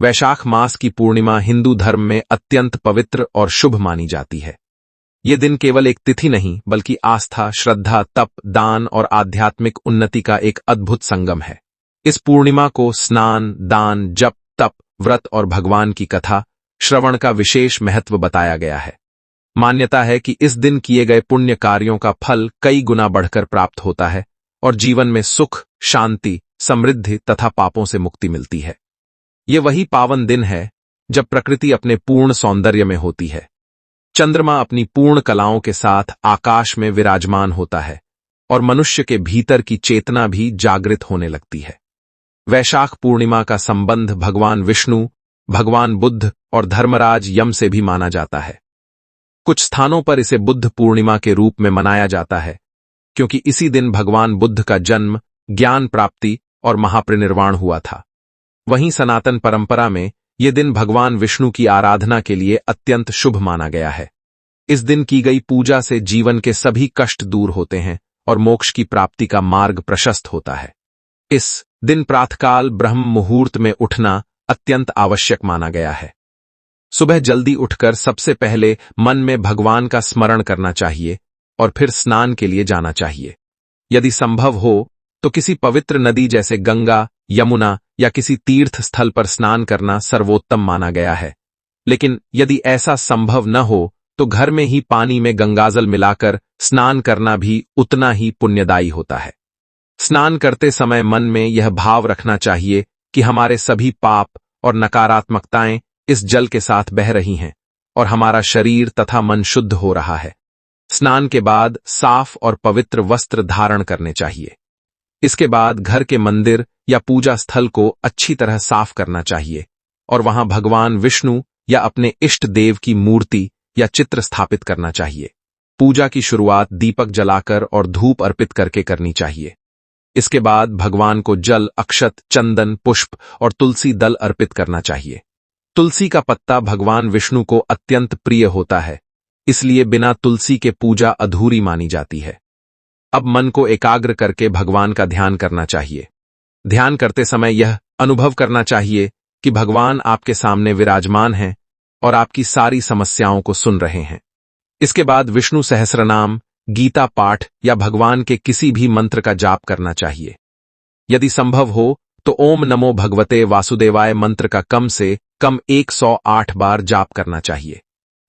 वैशाख मास की पूर्णिमा हिंदू धर्म में अत्यंत पवित्र और शुभ मानी जाती है। ये दिन केवल एक तिथि नहीं बल्कि आस्था, श्रद्धा, तप, दान और आध्यात्मिक उन्नति का एक अद्भुत संगम है। इस पूर्णिमा को स्नान, दान, जप, तप, व्रत और भगवान की कथा श्रवण का विशेष महत्व बताया गया है। मान्यता है कि इस दिन किए गए पुण्य कार्यों का फल कई गुना बढ़कर प्राप्त होता है और जीवन में सुख, शांति, समृद्धि तथा पापों से मुक्ति मिलती है। ये वही पावन दिन है जब प्रकृति अपने पूर्ण सौंदर्य में होती है। चंद्रमा अपनी पूर्ण कलाओं के साथ आकाश में विराजमान होता है और मनुष्य के भीतर की चेतना भी जागृत होने लगती है। वैशाख पूर्णिमा का संबंध भगवान विष्णु, भगवान बुद्ध और धर्मराज यम से भी माना जाता है। कुछ स्थानों पर इसे बुद्ध पूर्णिमा के रूप में मनाया जाता है, क्योंकि इसी दिन भगवान बुद्ध का जन्म, ज्ञान प्राप्ति और महापरिनिर्वाण हुआ था। वहीं सनातन परंपरा में यह दिन भगवान विष्णु की आराधना के लिए अत्यंत शुभ माना गया है। इस दिन की गई पूजा से जीवन के सभी कष्ट दूर होते हैं और मोक्ष की प्राप्ति का मार्ग प्रशस्त होता है। इस दिन प्रातःकाल ब्रह्म मुहूर्त में उठना अत्यंत आवश्यक माना गया है। सुबह जल्दी उठकर सबसे पहले मन में भगवान का स्मरण करना चाहिए और फिर स्नान के लिए जाना चाहिए। यदि संभव हो तो किसी पवित्र नदी जैसे गंगा, यमुना या किसी तीर्थ स्थल पर स्नान करना सर्वोत्तम माना गया है। लेकिन यदि ऐसा संभव न हो तो घर में ही पानी में गंगाजल मिलाकर स्नान करना भी उतना ही पुण्यदायी होता है। स्नान करते समय मन में यह भाव रखना चाहिए कि हमारे सभी पाप और नकारात्मकताएं इस जल के साथ बह रही हैं और हमारा शरीर तथा मन शुद्ध हो रहा है। स्नान के बाद साफ और पवित्र वस्त्र धारण करने चाहिए। इसके बाद घर के मंदिर या पूजा स्थल को अच्छी तरह साफ करना चाहिए और वहां भगवान विष्णु या अपने इष्ट देव की मूर्ति या चित्र स्थापित करना चाहिए। पूजा की शुरुआत दीपक जलाकर और धूप अर्पित करके करनी चाहिए। इसके बाद भगवान को जल, अक्षत, चंदन, पुष्प और तुलसी दल अर्पित करना चाहिए। तुलसी का पत्ता भगवान विष्णु को अत्यंत प्रिय होता है, इसलिए बिना तुलसी के पूजा अधूरी मानी जाती है। अब मन को एकाग्र करके भगवान का ध्यान करना चाहिए। ध्यान करते समय यह अनुभव करना चाहिए कि भगवान आपके सामने विराजमान हैं और आपकी सारी समस्याओं को सुन रहे हैं। इसके बाद विष्णु सहस्रनाम, गीता पाठ या भगवान के किसी भी मंत्र का जाप करना चाहिए। यदि संभव हो तो ओम नमो भगवते वासुदेवाय मंत्र का कम से कम 108 बार जाप करना चाहिए।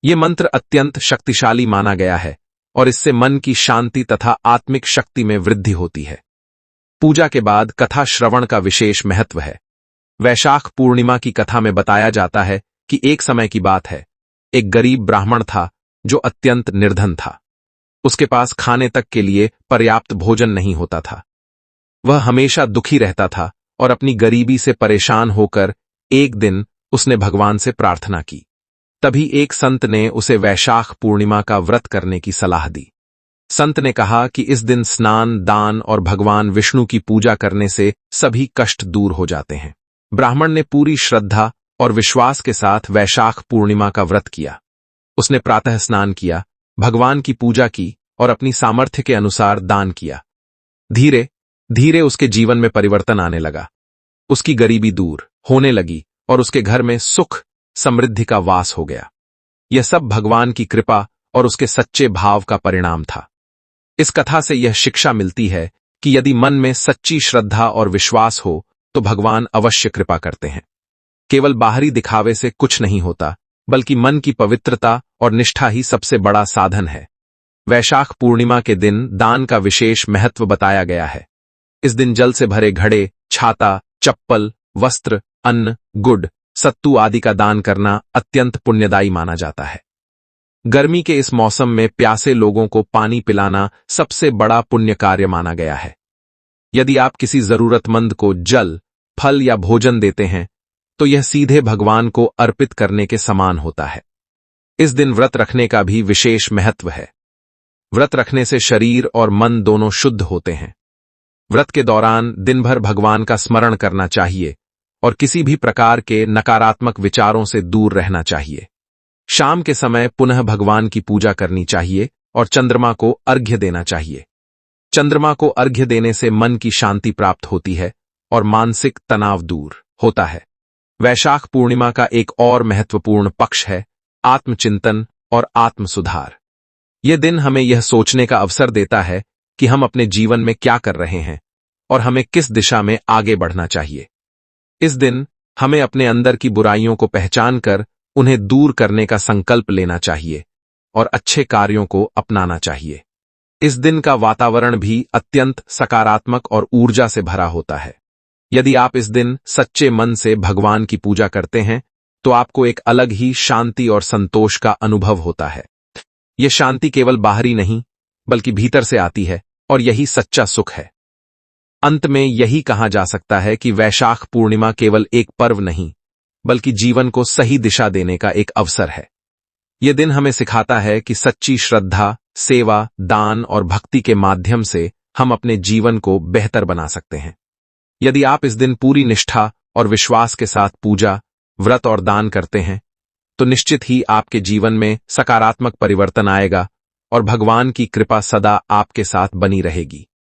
ये मंत्र अत्यंत शक्तिशाली माना गया है और इससे मन की शांति तथा आत्मिक शक्ति में वृद्धि होती है। पूजा के बाद कथा श्रवण का विशेष महत्व है। वैशाख पूर्णिमा की कथा में बताया जाता है कि एक समय की बात है, एक गरीब ब्राह्मण था जो अत्यंत निर्धन था। उसके पास खाने तक के लिए पर्याप्त भोजन नहीं होता था। वह हमेशा दुखी रहता था और अपनी गरीबी से परेशान होकर एक दिन उसने भगवान से प्रार्थना की। तभी एक संत ने उसे वैशाख पूर्णिमा का व्रत करने की सलाह दी। संत ने कहा कि इस दिन स्नान, दान और भगवान विष्णु की पूजा करने से सभी कष्ट दूर हो जाते हैं। ब्राह्मण ने पूरी श्रद्धा और विश्वास के साथ वैशाख पूर्णिमा का व्रत किया। उसने प्रातः स्नान किया, भगवान की पूजा की और अपनी सामर्थ्य के अनुसार दान किया। धीरे धीरे उसके जीवन में परिवर्तन आने लगा। उसकी गरीबी दूर होने लगी और उसके घर में सुख, समृद्धि का वास हो गया। यह सब भगवान की कृपा और उसके सच्चे भाव का परिणाम था। इस कथा से यह शिक्षा मिलती है कि यदि मन में सच्ची श्रद्धा और विश्वास हो तो भगवान अवश्य कृपा करते हैं। केवल बाहरी दिखावे से कुछ नहीं होता, बल्कि मन की पवित्रता और निष्ठा ही सबसे बड़ा साधन है। वैशाख पूर्णिमा के दिन दान का विशेष महत्व बताया गया है। इस दिन जल से भरे घड़े, छाता, चप्पल, वस्त्र, अन्न, गुड़, सत्तू आदि का दान करना अत्यंत पुण्यदायी माना जाता है। गर्मी के इस मौसम में प्यासे लोगों को पानी पिलाना सबसे बड़ा पुण्य कार्य माना गया है। यदि आप किसी जरूरतमंद को जल, फल या भोजन देते हैं तो यह सीधे भगवान को अर्पित करने के समान होता है। इस दिन व्रत रखने का भी विशेष महत्व है। व्रत रखने से शरीर और मन दोनों शुद्ध होते हैं। व्रत के दौरान दिन भर भगवान का स्मरण करना चाहिए और किसी भी प्रकार के नकारात्मक विचारों से दूर रहना चाहिए। शाम के समय पुनः भगवान की पूजा करनी चाहिए और चंद्रमा को अर्घ्य देना चाहिए। चंद्रमा को अर्घ्य देने से मन की शांति प्राप्त होती है और मानसिक तनाव दूर होता है। वैशाख पूर्णिमा का एक और महत्वपूर्ण पक्ष है आत्मचिंतन और आत्म सुधार। यह दिन हमें यह सोचने का अवसर देता है कि हम अपने जीवन में क्या कर रहे हैं और हमें किस दिशा में आगे बढ़ना चाहिए। इस दिन हमें अपने अंदर की बुराइयों को पहचान कर उन्हें दूर करने का संकल्प लेना चाहिए और अच्छे कार्यों को अपनाना चाहिए। इस दिन का वातावरण भी अत्यंत सकारात्मक और ऊर्जा से भरा होता है। यदि आप इस दिन सच्चे मन से भगवान की पूजा करते हैं तो आपको एक अलग ही शांति और संतोष का अनुभव होता है। यह शांति केवल बाहरी नहीं बल्कि भीतर से आती है और यही सच्चा सुख है। अंत में यही कहा जा सकता है कि वैशाख पूर्णिमा केवल एक पर्व नहीं बल्कि जीवन को सही दिशा देने का एक अवसर है। यह दिन हमें सिखाता है कि सच्ची श्रद्धा, सेवा, दान और भक्ति के माध्यम से हम अपने जीवन को बेहतर बना सकते हैं। यदि आप इस दिन पूरी निष्ठा और विश्वास के साथ पूजा, व्रत और दान करते हैं तो निश्चित ही आपके जीवन में सकारात्मक परिवर्तन आएगा और भगवान की कृपा सदा आपके साथ बनी रहेगी।